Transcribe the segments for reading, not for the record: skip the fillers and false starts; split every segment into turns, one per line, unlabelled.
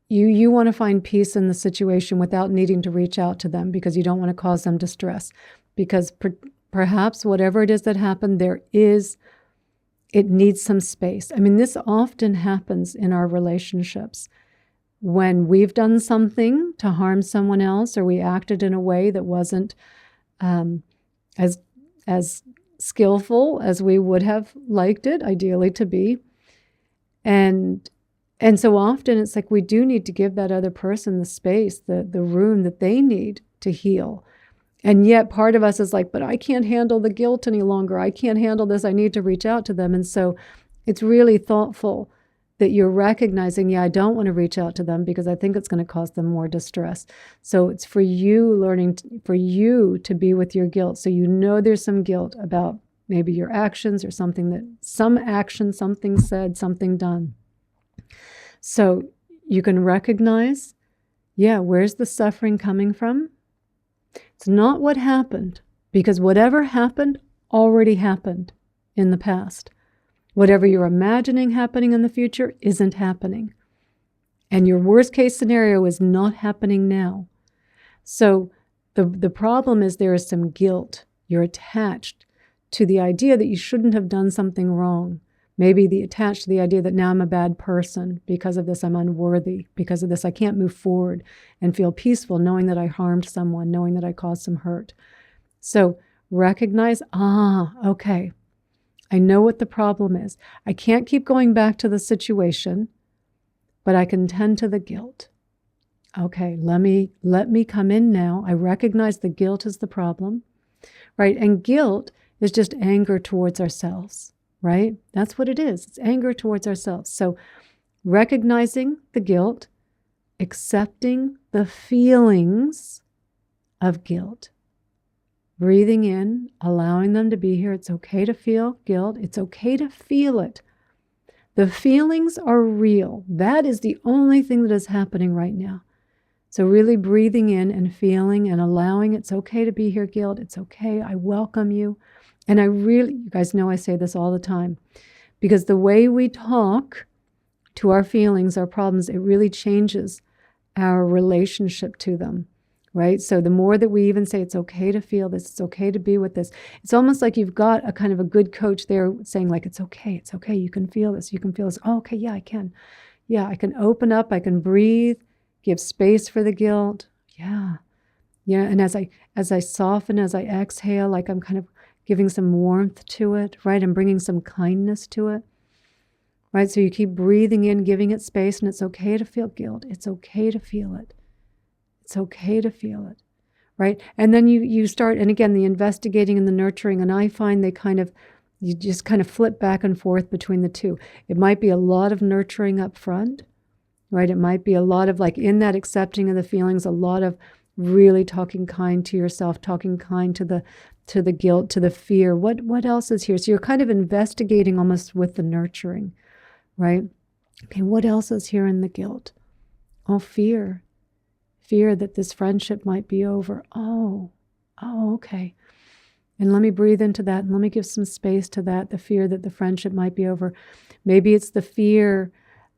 you want to find peace in the situation without needing to reach out to them because you don't want to cause them distress. Because perhaps whatever it is that happened, it needs some space. I mean, this often happens in our relationships. When we've done something to harm someone else, or we acted in a way that wasn't as skillful as we would have liked it, ideally, to be. And so often it's like we do need to give that other person the space, the room that they need to heal. And yet part of us is like, but I can't handle the guilt any longer. I can't handle this. I need to reach out to them. And so it's really thoughtful that you're recognizing, I don't want to reach out to them because I think it's going to cause them more distress. So it's for you for you to be with your guilt. So you know there's some guilt about maybe your actions or some action, something said, something done. So you can recognize, where's the suffering coming from? It's not what happened, because whatever happened already happened in the past. Whatever you're imagining happening in the future isn't happening. And your worst case scenario is not happening now. So the problem is there is some guilt. You're attached to the idea that you shouldn't have done something wrong. Maybe attached to the idea that now I'm a bad person. Because of this, I'm unworthy. Because of this, I can't move forward and feel peaceful knowing that I harmed someone, knowing that I caused some hurt. So recognize, okay, I know what the problem is. I can't keep going back to the situation, but I can tend to the guilt. Okay, let me come in now. I recognize the guilt is the problem, right? And guilt is just anger towards ourselves, right? That's what it is. It's anger towards ourselves. So recognizing the guilt, accepting the feelings of guilt, breathing in, allowing them to be here. It's okay to feel guilt. It's okay to feel it. The feelings are real. That is the only thing that is happening right now. So really breathing in and feeling and allowing, it's okay to be here, guilt. It's okay. I welcome you. And you guys know I say this all the time, because the way we talk to our feelings, our problems, it really changes our relationship to them. Right? So the more that we even say, it's okay to feel this, it's okay to be with this, it's almost like you've got a kind of a good coach there saying like, it's okay, you can feel this, you can feel this. Oh, okay, I can. Yeah, I can open up, I can breathe, give space for the guilt. Yeah. And as I soften, as I exhale, like I'm kind of giving some warmth to it, right? I'm bringing some kindness to it, right? So you keep breathing in, giving it space, and it's okay to feel guilt. It's okay to feel it. It's okay to feel it, right? And then you start, and again, the investigating and the nurturing, and I find you just kind of flip back and forth between the two. It might be a lot of nurturing up front, right? It might be a lot of like in that accepting of the feelings, a lot of really talking kind to yourself, talking kind to the guilt, to the fear. What else is here? So you're kind of investigating almost with the nurturing, right? Okay, what else is here in the guilt? Oh, fear. Fear that this friendship might be over. Oh, okay. And let me breathe into that, and let me give some space to that, the fear that the friendship might be over. Maybe it's the fear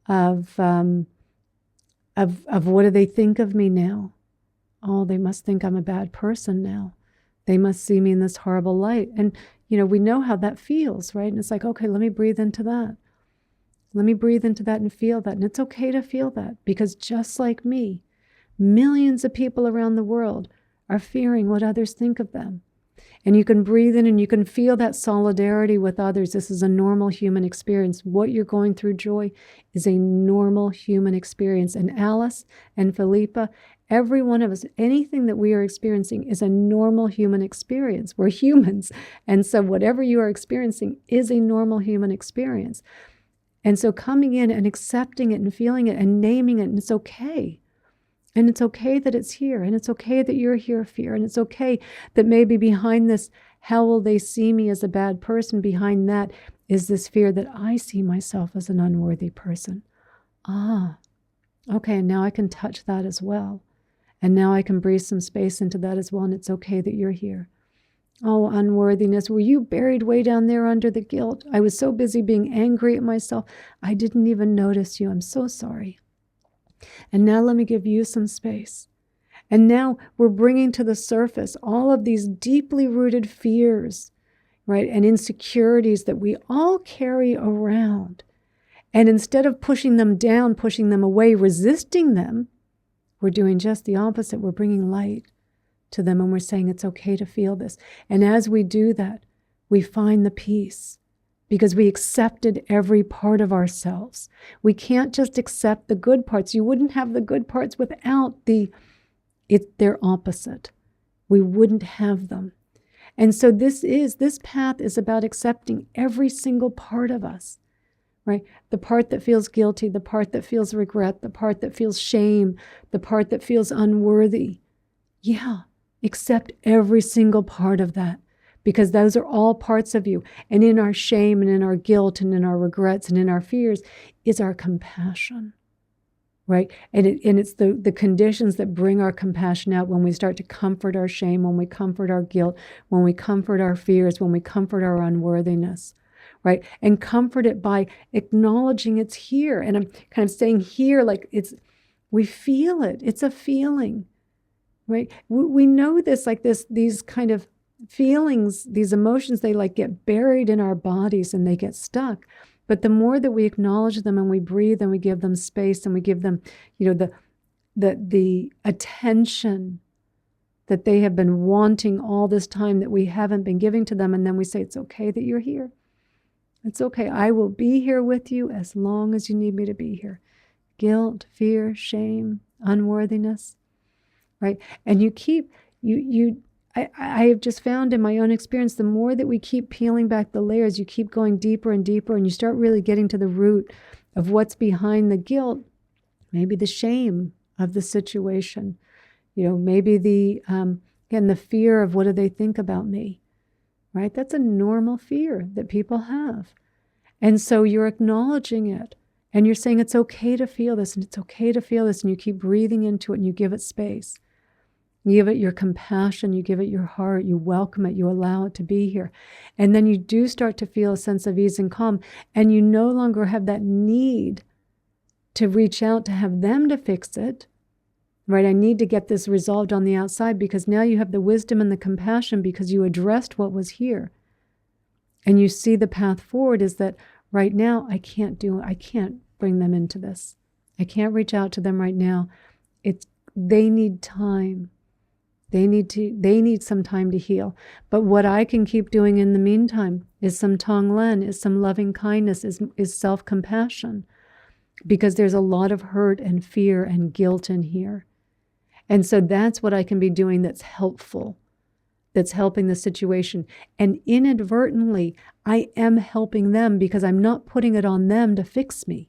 of what do they think of me now? Oh, they must think I'm a bad person now. They must see me in this horrible light. And, we know how that feels, right? And it's like, okay, let me breathe into that. Let me breathe into that and feel that. And it's okay to feel that, because just like me, millions of people around the world are fearing what others think of them. And you can breathe in and you can feel that solidarity with others. This is a normal human experience. What you're going through, Joy, is a normal human experience. And Alice and Philippa, every one of us, anything that we are experiencing is a normal human experience. We're humans. And so whatever you are experiencing is a normal human experience. And so coming in and accepting it and feeling it and naming it, and it's okay. And it's okay that it's here. And it's okay that you're here, fear. And it's okay that maybe behind this, how will they see me as a bad person? Behind that is this fear that I see myself as an unworthy person. Okay, and now I can touch that as well. And now I can breathe some space into that as well. And it's okay that you're here. Oh, unworthiness. Were you buried way down there under the guilt? I was so busy being angry at myself. I didn't even notice you. I'm so sorry. And now let me give you some space. And now we're bringing to the surface all of these deeply rooted fears, right, and insecurities that we all carry around. And instead of pushing them down, pushing them away, resisting them, we're doing just the opposite. We're bringing light to them, and we're saying it's okay to feel this. And as we do that, we find the peace because we accepted every part of ourselves. We can't just accept the good parts. You wouldn't have the good parts without their opposite. We wouldn't have them. And so this path is about accepting every single part of us, right? The part that feels guilty, the part that feels regret, the part that feels shame, the part that feels unworthy. Yeah, accept every single part of that, because those are all parts of you. And in our shame and in our guilt and in our regrets and in our fears is our compassion. Right? And it's the conditions that bring our compassion out when we start to comfort our shame, when we comfort our guilt, when we comfort our fears, when we comfort our unworthiness, right? And comfort it by acknowledging it's here. And I'm kind of saying here like we feel it. It's a feeling, right? We know this, like these kind of feelings, these emotions, they like get buried in our bodies and they get stuck. But the more that we acknowledge them and we breathe and we give them space and we give them, the attention that they have been wanting all this time that we haven't been giving to them, and then we say, it's okay that you're here. It's okay. I will be here with you as long as you need me to be here. Guilt, fear, shame, unworthiness, right? And I have just found in my own experience, the more that we keep peeling back the layers, you keep going deeper and deeper, and you start really getting to the root of what's behind the guilt, maybe the shame of the situation, maybe the fear of what do they think about me, right? That's a normal fear that people have. And so you're acknowledging it, and you're saying it's okay to feel this, and it's okay to feel this, and you keep breathing into it, and you give it space. You give it your compassion, you give it your heart, you welcome it, you allow it to be here. And then you do start to feel a sense of ease and calm, and you no longer have that need to reach out to have them to fix it, right? I need to get this resolved on the outside, because now you have the wisdom and the compassion because you addressed what was here. And you see the path forward is that right now I can't bring them into this. I can't reach out to them right now. They need time. They need some time to heal. But what I can keep doing in the meantime is some tonglen, is some loving kindness, is self-compassion. Because there's a lot of hurt and fear and guilt in here. And so that's what I can be doing that's helpful, that's helping the situation. And inadvertently, I am helping them because I'm not putting it on them to fix me.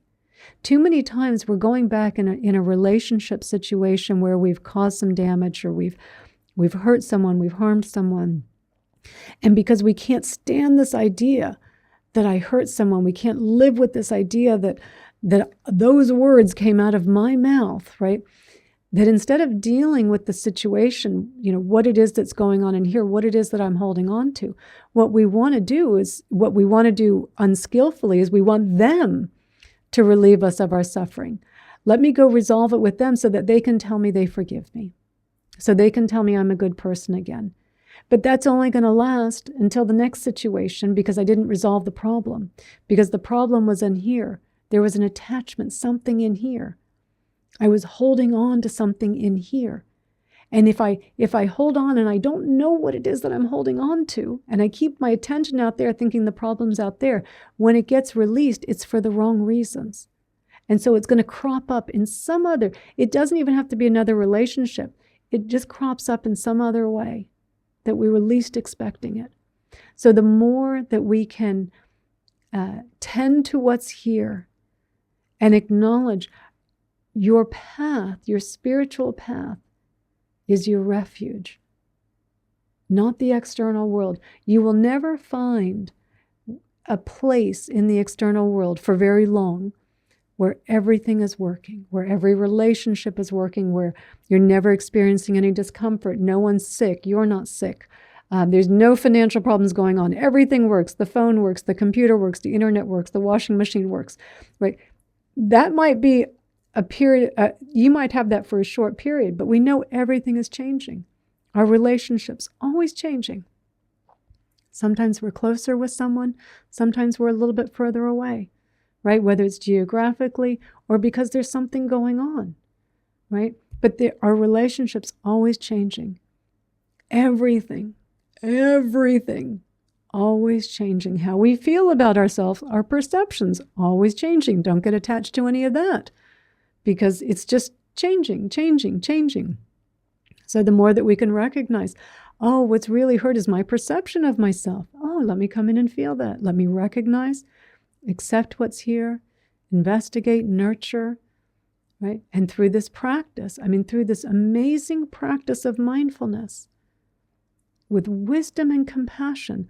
Too many times we're going back in a relationship situation where we've caused some damage, or we've hurt someone, we've harmed someone. And because we can't stand this idea that I hurt someone, we can't live with this idea that those words came out of my mouth, right? That instead of dealing with the situation, what it is that's going on in here, what it is that I'm holding on to, what we want to do unskillfully is we want them to relieve us of our suffering. Let me go resolve it with them so that they can tell me they forgive me. So they can tell me I'm a good person again. But that's only going to last until the next situation, because I didn't resolve the problem. Because the problem was in here. There was an attachment, something in here. I was holding on to something in here. And if I hold on and I don't know what it is that I'm holding on to, and I keep my attention out there thinking the problem's out there, when it gets released, it's for the wrong reasons. And so it's going to crop up in some other, it doesn't even have to be another relationship. It just crops up in some other way that we were least expecting it. So the more that we can tend to what's here and acknowledge your path, your spiritual path, is your refuge, not the external world. You will never find a place in the external world for very long where everything is working, where every relationship is working, where you're never experiencing any discomfort, no one's sick, you're not sick. There's no financial problems going on. Everything works. The phone works, the computer works, the internet works, the washing machine works, right? That might be a period, you might have that for a short period, but we know everything is changing. Our relationships always changing. Sometimes we're closer with someone, sometimes we're a little bit further away, right? Whether it's geographically or because there's something going on, right? But our relationships always changing. Everything always changing. How we feel about ourselves, our perceptions always changing. Don't get attached to any of that because it's just changing. So the more that we can recognize, oh, what's really hurt is my perception of myself. Oh, let me come in and feel that. Let me recognize, accept what's here, investigate, nurture, right? And through this practice, through this amazing practice of mindfulness, with wisdom and compassion,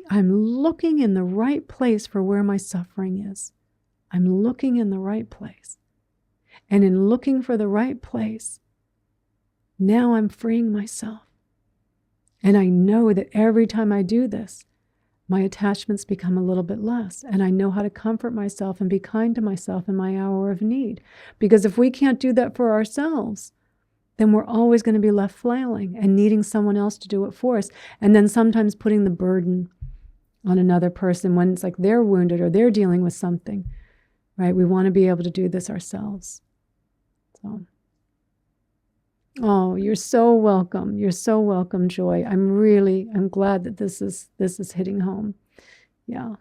I'm looking in the right place for where my suffering is. I'm looking in the right place. And in looking for the right place, now I'm freeing myself. And I know that every time I do this, my attachments become a little bit less. And I know how to comfort myself and be kind to myself in my hour of need. Because if we can't do that for ourselves, then we're always going to be left flailing and needing someone else to do it for us. And then sometimes putting the burden on another person when it's like they're wounded or they're dealing with something, right? We want to be able to do this ourselves. So, oh, you're so welcome. You're so welcome, Joy. I'm glad that this is hitting home. Yeah.